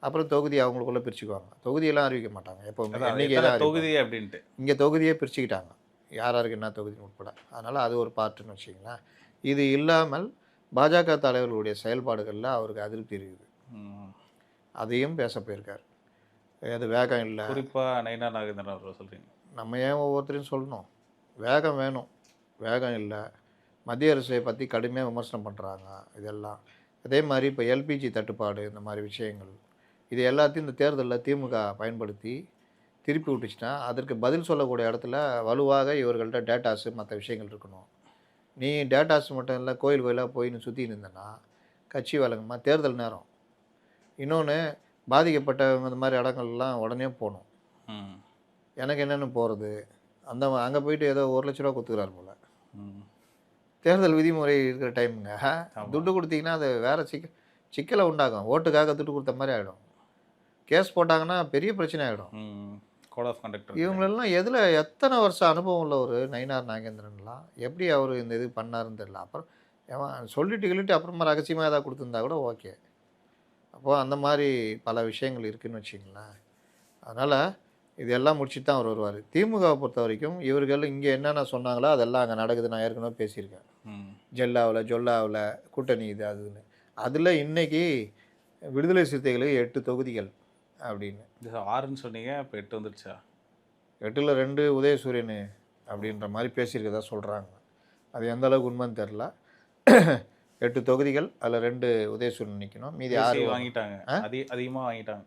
அப்புறம் தொகுதி அவங்களுக்குள்ளே பிரிச்சுக்குவாங்க. தொகுதியெல்லாம் அறிவிக்க மாட்டாங்க எப்போவுமே, எண்ணிக்கை தான் தொகுதி அப்படின்ட்டு. இங்கே தொகுதியே பிரிச்சுக்கிட்டாங்க, யார் யாருக்கு என்ன தொகுதி உட்பட. அதனால் அது ஒரு பார்ட்டுன்னு வச்சிங்களேன். இது இல்லாமல் பாஜக தலைவர்களுடைய செயல்பாடுகளில் அவருக்கு அதிருப்தி இருக்குது. அதையும் பேச போயிருக்கார். அது வேகம் இல்லை. குறிப்பாக நயினா நாகேந்திரன் அவர்கள் சொல்கிறீங்க. நம்ம ஏன் ஒவ்வொருத்தரையும் சொல்லணும்? வேகம் வேணும், வேகம் இல்லை. மத்திய அரசை பற்றி கடுமையாக விமர்சனம் பண்ணுறாங்க இதெல்லாம். அதே மாதிரி இப்போ எல்பிஜி தட்டுப்பாடு, இந்த மாதிரி விஷயங்கள், இது எல்லாத்தையும் இந்த தேர்தலில் திமுக பயன்படுத்தி திருப்பி விட்டுச்சுன்னா, அதற்கு பதில் சொல்லக்கூடிய இடத்துல வலுவாக இவர்கள்ட்ட டேட்டாஸு மற்ற விஷயங்கள் இருக்கணும். நீ டேட்டாஸ் மட்டும் இல்லை, கோயில் கோயிலாக போய் நீ சுற்றி இருந்தேன்னா கட்சி வழங்குமா? தேர்தல் நேரம். இன்னொன்று, பாதிக்கப்பட்டவங்க இந்த மாதிரி இடங்கள்லாம் உடனே போகணும். எனக்கு என்னென்னு போகிறது, அங்கே போயிட்டு ஏதோ 1,00,000 ரூபா கொடுத்துக்கிறாரு போல். தேர்தல் விதிமுறை இருக்கிற டைமுங்க. துட்டு கொடுத்தீங்கன்னா அது வேறு சிக்கலை உண்டாகும். ஓட்டுக்காக துட்டு கொடுத்த மாதிரி ஆகிடும். கேஸ் போட்டாங்கன்னா பெரிய பிரச்சனை ஆகிடும். Code of conduct. இவங்களெல்லாம் எதில் எத்தனை வருஷம் அனுபவம் உள்ள ஒரு நயினார் நாகேந்திரன்லாம் எப்படி அவர் இந்த இது பண்ணாருன்னு தெரியல. அப்புறம் சொல்லிட்டு அப்புறமா ரகசியமாக ஏதாவது கொடுத்துருந்தா கூட ஓகே. அப்போது அந்த மாதிரி பல விஷயங்கள் இருக்குதுன்னு வச்சிங்களேன். அதனால் இதெல்லாம் முடிச்சுட்டு தான் அவர் வருவார். திமுகவை பொறுத்த வரைக்கும் இவர்கள் இங்கே என்னென்ன சொன்னாங்களோ அதெல்லாம் அங்கே நடக்குது. நான் ஏற்கனவே பேசியிருக்கேன். ஜொல்லாவில் கூட்டணி இது அதுன்னு. அதில் இன்றைக்கி விடுதலை சிறுத்தைகளுக்கு 8 தொகுதிகள் அப்படின்னு. 6ன்னு சொன்னீங்க, இப்போ 8 வந்துடுச்சா? 8ல் 2 உதயசூரியன் அப்படின்ற மாதிரி பேசியிருக்கதா சொல்கிறாங்க. அது எந்த அளவுக்கு உண்மைன்னு தெரில. 8 தொகுதிகள், அதில் 2 உதயசூரியன் நிற்கணும், மீதி 6 வாங்கிட்டாங்க. அதிகமாக வாங்கிட்டாங்க.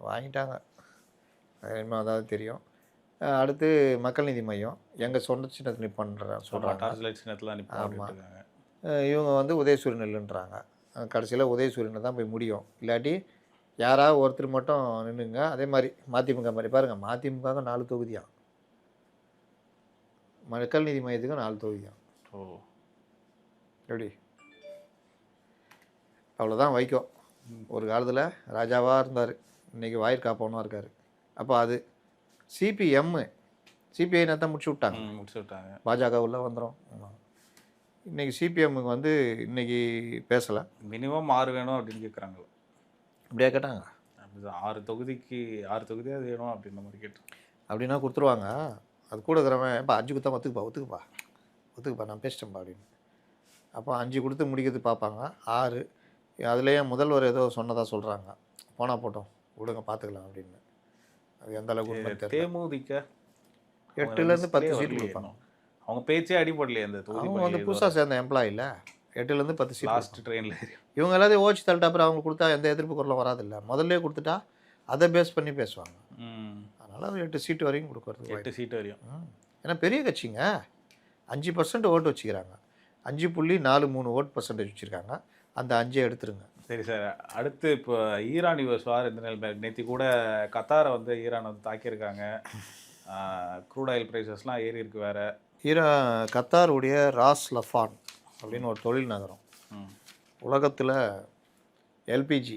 வாங்கிட்டாங்க இன்னும் அதாவது தெரியும். அடுத்து மக்கள் நீதி மையம் எங்கள் சொந்த சின்னத்தில் நிற்பன்ற சொல்கிறாங்க. சின்னத்தில் ஆமாம். இவங்க வந்து உதயசூரியன் இல்லைன்றாங்க. கடைசியில் உதயசூரியனை தான் போய் முடியும். இல்லாட்டி யாராவது ஒருத்தர் மட்டும் நின்றுங்க. அதே மாதிரி மதிமுக மாதிரி பாருங்கள், மதிமுக 4 தொகுதியாம், மக்கள் நீதி மையத்துக்கும் 4 தொகுதியாம். எப்படி? அவ்வளோதான் வைக்கோ. ஒரு காலத்தில் ராஜாவாக இருந்தார், இன்றைக்கி வாயிற்காப்பவனாக இருக்கார். அப்போ அது சிபிஐ நேரத்தான் முடிச்சு விட்டாங்க. பாஜக உள்ள வந்துடும். இன்றைக்கி சிபிஎம்முக்கு வந்து இன்றைக்கி பேசலை. மினிமம் 6 வேணும் அப்படின்னு கேட்குறாங்க. அப்படியே கேட்டாங்க. 6 தொகுதியாக அது வேணும் அப்படின்ற மாதிரி கேட்டு அப்படின்னா கொடுத்துருவாங்க. அது கூட இருக்கிறவன் இப்போ 5 கொடுத்தா ஒத்துக்குப்பா நான் பேசிட்டேன்ப்பா அப்படின்னு. அப்போ 5 கொடுத்து முடிக்கிறது பார்ப்பாங்க. 6 அதுலேயே முதல்வர் ஏதோ சொன்னதாக சொல்கிறாங்க. போனால் போட்டோம் விடுங்க பார்த்துக்கலாம் அப்படின்னு. அது எந்த அளவுக்கு தேமுதிக 8லேருந்து 10 சீட்டு கொடுப்பாங்க. அவங்க பேச்சே அடிப்படலையே அந்த தொகுதி. அவங்க வந்து புதுசாக சேர்ந்த எம்ப்ளாயில் 8லேருந்து 10 சீட் லாஸ்ட் ட்ரெயினில் இவங்க எல்லாத்தையும் ஓச்சு தள்ளிட்டு அப்புறம் அவங்க கொடுத்தா எந்த எதிர்ப்பு குரலும் வராதில்ல. முதல்ல கொடுத்துட்டா அதை பேஸ் பண்ணி பேசுவாங்க. அதனால் ஒரு 8 சீட்டு வரைக்கும் கொடுக்குறது. 8 சீட்டு வரையும். ஏன்னா பெரிய கட்சிங்க 5% ஓட்டு வச்சுக்கிறாங்க. 5.43 ஓட் பர்சன்டேஜ் வச்சுருக்காங்க. அந்த 5 எடுத்துருங்க. சரி சார், அடுத்து இப்போ ஈரான் யுஎஸ் வார் இந்த நிலைமை. நேற்று கூட கத்தாரை வந்து ஈரான் வந்து தாக்கியிருக்காங்க. க்ரூட் ஆயில் ப்ரைஸஸ்லாம் ஏறி இருக்கு வேறு. கத்தாருடைய ராஸ் லஃபான் அப்படின்னு ஒரு தொழில் நகரம். உலகத்தில் எல்என்ஜி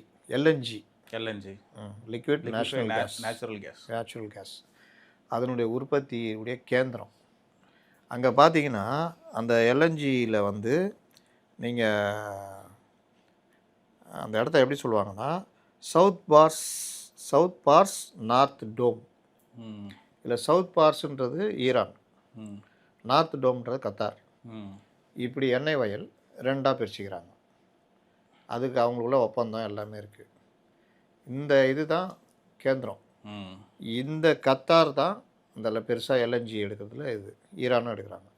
லிக்விட் நேச்சுரல் கேஸ் அதனுடைய உற்பத்தியுடைய கேந்திரம். அங்கே பார்த்தீங்கன்னா அந்த எல்என்ஜியில் வந்து நீங்கள் அந்த இடத்த எப்படி சொல்லுவாங்கன்னா சவுத் பார்ஸ் நார்த் டோம். இல்லை சவுத் பார்ஸ்ன்றது ஈரான், நார்த் டோம்ன்றது கத்தார். இப்படி எண்ணெய் வயல் 2ஆக பிரிச்சுக்கிறாங்க. அதுக்கு அவங்களுக்குள்ள ஒப்பந்தம் எல்லாமே இருக்குது. இந்த இதுதான் கேந்திரம். இந்த கத்தார் தான் இந்த பெருசாக எல்என்ஜி எடுக்கிறதுல இது ஈரானும் எடுக்கிறாங்க.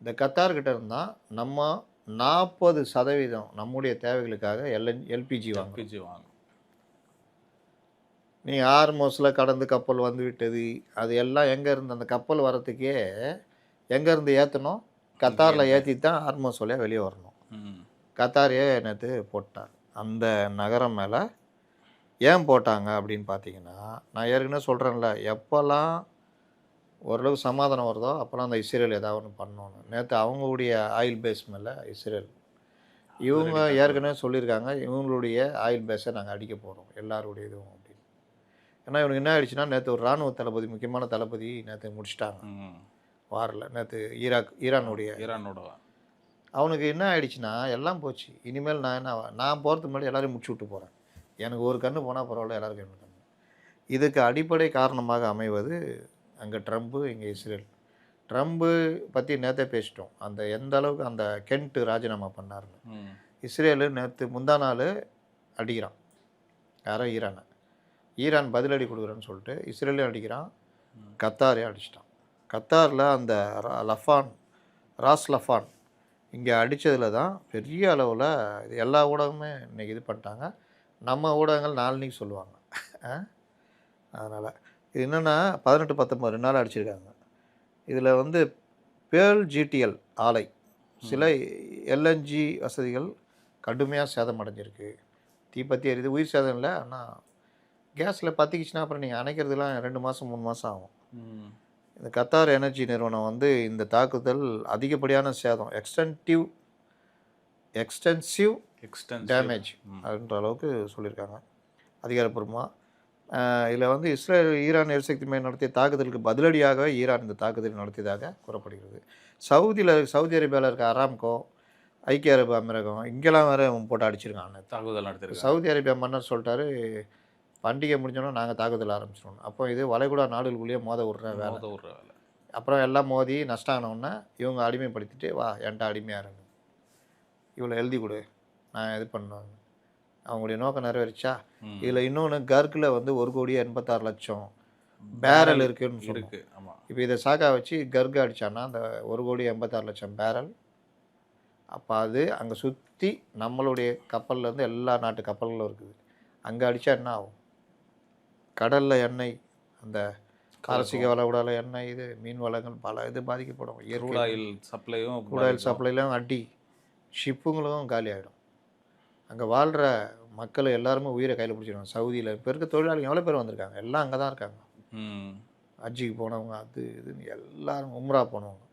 இந்த கத்தார்கிட்ட இருந்தால் நம்ம 40% நம்முடைய தேவைகளுக்காக எல்பிஜி வாங்க. நீ ஹார்மோஸில் கடந்து கப்பல் வந்து விட்டது. அது எல்லாம் எங்கேருந்து அந்த கப்பல் வரத்துக்கே எங்கேருந்து ஏற்றணும்? கத்தாரில் ஏற்றி தான் ஹார்மோஸ் வழியாக வெளியே வரணும். கத்தாரையே நேற்று போட்டார். அந்த நகரம் மேலே ஏன் போட்டாங்க அப்படின்னு பார்த்தீங்கன்னா, நான் ஏற்கனவே சொல்கிறேன்ல, எப்போல்லாம் ஓரளவுக்கு சமாதானம் வருதோ அப்போல்லாம் அந்த இஸ்ரேல் ஏதாவது ஒன்று பண்ணணும். நேற்று அவங்களுடைய ஆயில் பேஸ் மேலே இஸ்ரேல் இவங்க ஏற்கனவே சொல்லியிருக்காங்க, இவங்களுடைய ஆயில் பேஸை நாங்கள் அடிக்க போகிறோம் எல்லாருடைய இதுவும் அப்படின்னு. ஏன்னா இவனுக்கு என்ன ஆயிடுச்சுன்னா, நேற்று ஒரு இராணுவ தளபதி, முக்கியமான தளபதி நேற்று முடிச்சிட்டாங்க வாரில். நேற்று ஈரானோட அவனுக்கு என்ன ஆயிடுச்சுன்னா எல்லாம் போச்சு. இனிமேல் நான் போகிறதுக்கு முன்னாடி எல்லோரையும் முடிச்சு விட்டு போகிறேன். எனக்கு ஒரு கண்ணு போனால் பரவாயில்ல, எல்லாருக்கும் என்ன கண்ணு. இதுக்கு அடிப்படை காரணமாக அமைவது அங்கே ட்ரம்ப்பு, இங்கே இஸ்ரேல். ட்ரம்ப்பு பற்றி நேற்றே பேசிட்டோம். அந்த எந்த அளவுக்கு அந்த கென்ட்டு ராஜினாமா பண்ணாருன்னு. இஸ்ரேலு நேற்று முந்தா நாள் அடிக்கிறான் யாரோ ஈரானை. ஈரான் பதிலடி கொடுக்குறேன்னு சொல்லிட்டு இஸ்ரேலையும் அடிக்கிறான், கத்தாரையும் அடிச்சிட்டான். கத்தாரில் அந்த ராஸ் லஃபான் இங்கே அடித்ததில் தான் பெரிய அளவில் இது எல்லா ஊடகமே இன்றைக்கி இது பண்ணிட்டாங்க. நம்ம ஊடகங்கள் நாளைக்கு சொல்லுவாங்க. அதனால் இது என்னென்னா 18-19 2 நாள் அடிச்சிருக்காங்க. இதில் வந்து பேர்ல் ஜிடிஎல் ஆலை சில எல்என்ஜி வசதிகள் கடுமையாக சேதம் அடைஞ்சிருக்கு. தீப்பற்றி எரியுது, உயிர் சேதம் இல்லை. ஆனால் கேஸில் பற்றிக்கிச்சுன்னா அப்புறம் நீங்கள் அணைக்கிறதுலாம் 2 மாதம் 3 மாதம் ஆகும். இந்த கத்தார் எனர்ஜி நிறுவனம் வந்து இந்த தாக்குதல் அதிகப்படியான சேதம் எக்ஸ்டென்சிவ் டேமேஜ் அப்படின்ற அளவுக்கு சொல்லியிருக்காங்க அதிகாரப்பூர்வமாக. இதில் வந்து ஈரான் எரிசக்தி மையம் நடத்திய தாக்குதலுக்கு பதிலடியாகவே ஈரான் இந்த தாக்குதல் நடத்தியதாக கூறப்படுகிறது. சவுதி அரேபியாவில் இருக்க அராம்கோ, ஐக்கிய அரபு அமீரகம் இங்கெல்லாம் வேறு போட்டு அடிச்சிருக்காங்க. தாக்குதல் நடத்திருக்காங்க. சவுதி அரேபியா மன்னர் சொல்லிட்டாரு, பண்டிகை முடிஞ்சோன்னா நாங்கள் தாக்குதல் ஆரம்பிச்சிடணும். அப்போ இது வளைகுடா நாடுகளுக்குள்ளேயே மோத விட்ற வேலை. அப்புறம் எல்லாம் மோதி நஷ்டம் ஆனவுடனே இவங்க அடிமைப்படுத்திட்டு வா என்கிட்ட அடிமையாக இருங்க, இவ்வளோ எழுதி கொடு, நான் இது பண்ணுவேன். அவங்களுடைய நோக்கம் நிறைவேறிச்சா? இதில் இன்னொன்று கர்க்கில் வந்து 1,86,00,000 பேரல் இருக்குன்னு சொல்லிருக்கு. இப்போ இதை சாக்கா வச்சு கர்க்கு அடித்தான்னா அந்த 1,86,00,000 பேரல். அப்போ அது அங்கே சுற்றி நம்மளுடைய கப்பல்லேருந்து எல்லா நாட்டு கப்பல்களும் இருக்குது. அங்கே அடித்தா என்ன ஆகும்? கடலில் எண்ணெய், அந்த காரசிக வளைகுடால எண்ணெய், இது மீன் வளங்கள் பல இது பாதிக்கப்படும். இயற்கை சப்ளைலாம் அடி, ஷிப்புங்களும் காலி ஆகிடும். அங்கே வாழ்கிற மக்கள் எல்லாருமே உயிரை கையில் பிடிச்சிடுவாங்க. சவுதியில் இப்போ இருக்க தொழிலாளிகள் எவ்வளோ பேர் வந்திருக்காங்க, எல்லாம் அங்கே தான் இருக்காங்க. ஹஜ்ஜிக்கு போனவங்க, அது இதுன்னு எல்லோரும் உம்ரா போனவங்க.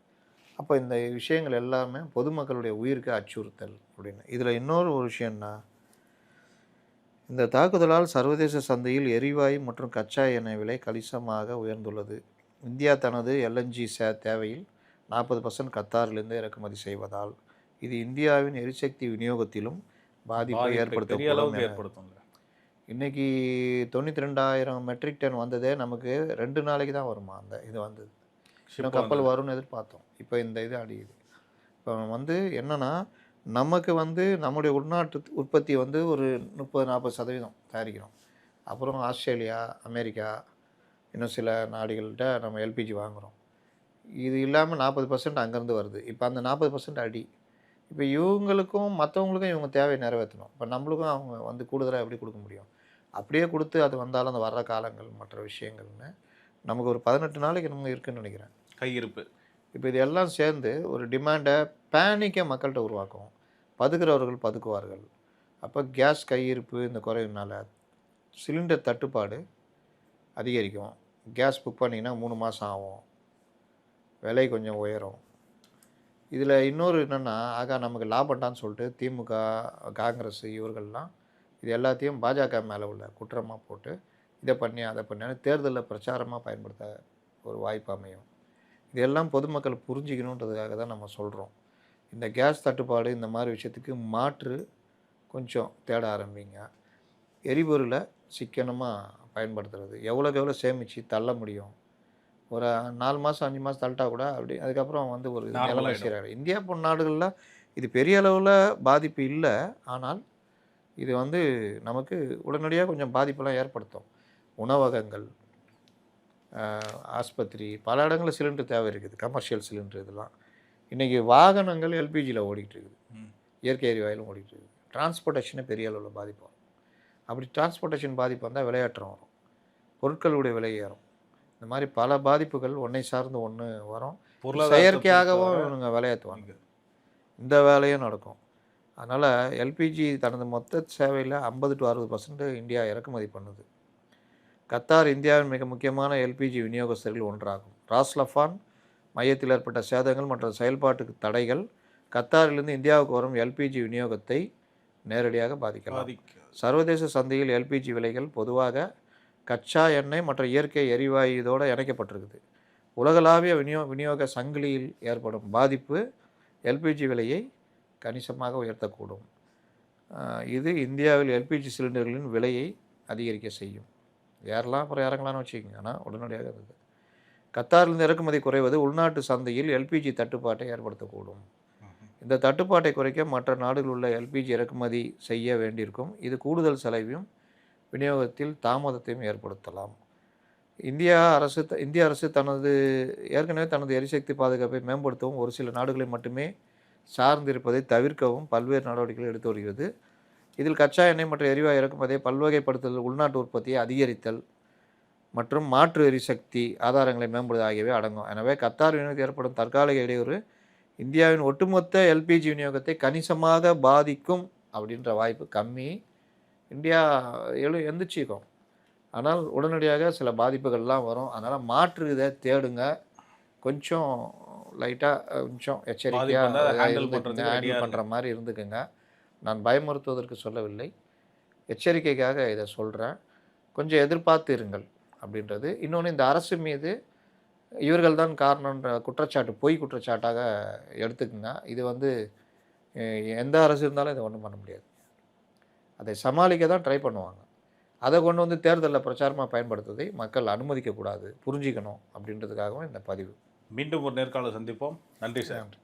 அப்போ இந்த விஷயங்கள் எல்லாமே பொதுமக்களுடைய உயிருக்கு அச்சுறுத்தல் அப்படின்னு. இதில் இன்னொரு ஒரு விஷயம்னா, இந்த தாக்குதலால் சர்வதேச சந்தையில் எரிவாயு மற்றும் கச்சா எண்ணெய் விலை கணிசமாக உயர்ந்துள்ளது. இந்தியா தனது எல்என்ஜி தேவையில் 40% கத்தாரிலிருந்து இறக்குமதி செய்வதால் இது இந்தியாவின் எரிசக்தி விநியோகத்திலும் பாதிப்பை ஏற்படுத்தும். இன்றைக்கி 92,000 மெட்ரிக் டன் வந்ததே நமக்கு 2 நாளைக்கு தான் வருமா அந்த இது வந்தது. கப்பல் வரும்னு எதிர்பார்த்தோம். இப்போ இந்த இது அடியுது. இப்போ வந்து என்னென்னா, நமக்கு வந்து நம்முடைய உள்நாட்டு உற்பத்தி வந்து ஒரு 30-40% தயாரிக்கிறோம். அப்புறம் ஆஸ்திரேலியா, அமெரிக்கா, இன்னும் சில நாடுகள்கிட்ட நம்ம எல்பிஜி வாங்குகிறோம். இது இல்லாமல் 40% அங்கேருந்து வருது. இப்போ அந்த 40% அடி. இப்போ இவங்களுக்கும் மற்றவங்களுக்கும் இவங்க தேவையை நிறைவேற்றணும். இப்போ நம்மளுக்கும் அவங்க வந்து கூடுதலாக எப்படி கொடுக்க முடியும்? அப்படியே கொடுத்து அது வந்தாலும் அந்த வர்ற காலங்கள் மற்ற விஷயங்கள்னு நமக்கு ஒரு 18 நாளைக்கு நம்ம இருக்குதுன்னு நினைக்கிறேன் கையிருப்பு. இப்போ இது எல்லாம் சேர்ந்து ஒரு டிமாண்டை, பேனிக்கை மக்கள்கிட்ட உருவாக்கும். பதுக்கிறவர்கள் பதுக்குவார்கள். அப்போ கேஸ் கையிருப்பு இந்த குறைவுனால சிலிண்டர் தட்டுப்பாடு அதிகரிக்கும். கேஸ் புக் பண்ணிங்கன்னா 3 மாதம் ஆகும், விலை கொஞ்சம் உயரும். இதில் இன்னொரு என்னென்னா, நமக்கு லாபம்டான்னு சொல்லிட்டு திமுக, காங்கிரஸ் இவர்கள்லாம் இது எல்லாத்தையும் பாஜக மேலே உள்ள குற்றமாக போட்டு இதை பண்ணி அதை பண்ணி தேர்தலில் பிரச்சாரமாக பயன்படுத்த ஒரு வாய்ப்பு அமையும். இதெல்லாம் பொதுமக்கள் புரிஞ்சிக்கணுன்றதுக்காக தான் நம்ம சொல்கிறோம். இந்த கேஸ் தட்டுப்பாடு இந்த மாதிரி விஷயத்துக்கு மாற்று கொஞ்சம் தேட ஆரம்பிங்க. எரிபொருளை சிக்கனமாக பயன்படுத்துறது, எவ்வளோக்கு எவ்வளோ சேமித்து தள்ள முடியும். ஒரு 4 மாதம் 5 மாதம் தள்ளிட்டா கூட அப்படி அதுக்கப்புறம் வந்து ஒரு நிலைமை சீராகிடும். இந்தியா போன்ற நாடுகளில் இது பெரிய அளவில் பாதிப்பு இல்லை. ஆனால் இது வந்து நமக்கு உடனடியாக கொஞ்சம் பாதிப்பெல்லாம் ஏற்படுத்தும். உணவகங்கள், ஆஸ்பத்திரி, பல இடங்களில் சிலிண்டர் தேவை இருக்குது, கமர்ஷியல் சிலிண்டர். இதெல்லாம் இன்றைக்கி வாகனங்கள் எல்பிஜியில் ஓடிக்கிட்டு இருக்குது, இயற்கை எரிவாயிலும் ஓடிக்கிட்டு இருக்குது. டிரான்ஸ்போர்ட்டேஷனே பெரிய அளவில் பாதிப்பு வரும். அப்படி டிரான்ஸ்போர்ட்டேஷன் பாதிப்பு வந்தால் விலையேற்றம் வரும், பொருட்களுடைய விலை ஏறும். இந்த மாதிரி பல பாதிப்புகள் ஒன்றை சார்ந்து ஒன்று வரும். செயற்கையாகவும் இவங்க விலையேற்றுவாங்க. இந்த வேலையும் நடக்கும். அதனால் எல்பிஜி தனது மொத்த சேவையில் 50-60% இந்தியா இறக்குமதி பண்ணுது. கத்தார் இந்தியாவின் மிக முக்கியமான எல்பிஜி விநியோகஸ்தர்கள் ஒன்றாகும். ராஸ் லஃபான் மையத்தில் ஏற்பட்ட சேதங்கள் மற்றும் செயல்பாட்டுக்கு தடைகள் கத்தாரிலிருந்து இந்தியாவுக்கு வரும் எல்பிஜி விநியோகத்தை நேரடியாக பாதிக்கலாம். சர்வதேச சந்தையில் எல்பிஜி விலைகள் பொதுவாக கச்சா எண்ணெய் மற்றும் இயற்கை எரிவாயு இதோடு இணைக்கப்பட்டிருக்குது. உலகளாவிய விநியோக சங்கிலியில் ஏற்படும் பாதிப்பு எல்பிஜி விலையை கணிசமாக உயர்த்தக்கூடும். இது இந்தியாவில் எல்பிஜி சிலிண்டர்களின் விலையை அதிகரிக்க செய்யும். ஏறலாம் அப்புறம் இறங்கலான்னு வச்சுக்கோங்க. ஆனால் உடனடியாக இருக்குது. கத்தாரிலிருந்து இறக்குமதி குறைவது உள்நாட்டு சந்தையில் எல்பிஜி தட்டுப்பாட்டை ஏற்படுத்தக்கூடும். இந்த தட்டுப்பாட்டை குறைக்க மற்ற நாடுகளில் உள்ள எல்பிஜி இறக்குமதி செய்ய வேண்டியிருக்கும். இது கூடுதல் செலவையும் விநியோகத்தில் தாமதத்தையும் ஏற்படுத்தலாம். இந்திய அரசு ஏற்கனவே தனது எரிசக்தி பாதுகாப்பை மேம்படுத்தவும் ஒரு சில நாடுகளை மட்டுமே சார்ந்திருப்பதை தவிர்க்கவும் பல்வேறு நடவடிக்கைகள் எடுத்து வருகிறது. இதில் கச்சா எண்ணெய் மற்றும் எரிவாயு இறக்குமதியை பல்வகைப்படுத்துதல், உள்நாட்டு உற்பத்தியை அதிகரித்தல் மற்றும் மாற்று எரிசக்தி ஆதாரங்களை மேம்படுத்த ஆகியவை அடங்கும். எனவே கத்தார் விநியோகத்தில் ஏற்படும் தற்காலிக இடையூறு இந்தியாவின் ஒட்டுமொத்த எல்பிஜி விநியோகத்தை கணிசமாக பாதிக்கும் அப்படின்ற வாய்ப்பு கம்மி. இந்தியா எந்திரிச்சிக்கும், ஆனால் உடனடியாக சில பாதிப்புகள்லாம் வரும். அதனால் மாற்று இதை தேடுங்க. கொஞ்சம் லைட்டாக கொஞ்சம் எச்சரிக்கையாக ஹேண்டில் பண்ணுற மாதிரி இருந்துக்குங்க. நான் பயமுறுத்துவதற்கு சொல்லவில்லை, எச்சரிக்கைக்காக இதை சொல்கிறேன். கொஞ்சம் எதிர்பார்த்து இருங்கள் அப்படின்றது. இன்னொன்று, இந்த அரசு மீது இவர்கள் தான் காரணன்ற குற்றச்சாட்டு பொய் குற்றச்சாட்டாக எடுத்துக்குங்க. இது எந்த அரசு இருந்தாலும் இதை ஒன்றும் பண்ண முடியாது. அதை சமாளிக்க தான் ட்ரை பண்ணுவாங்க. அதை கொண்டு தேர்தலில் பிரச்சாரமாக பயன்படுத்துவதை மக்கள் அனுமதிக்கக்கூடாது, புரிஞ்சிக்கணும் அப்படின்றதுக்காகவும் இந்த பதிவு. மீண்டும் ஒரு நேர்காணல் சந்திப்போம். நன்றி சார்.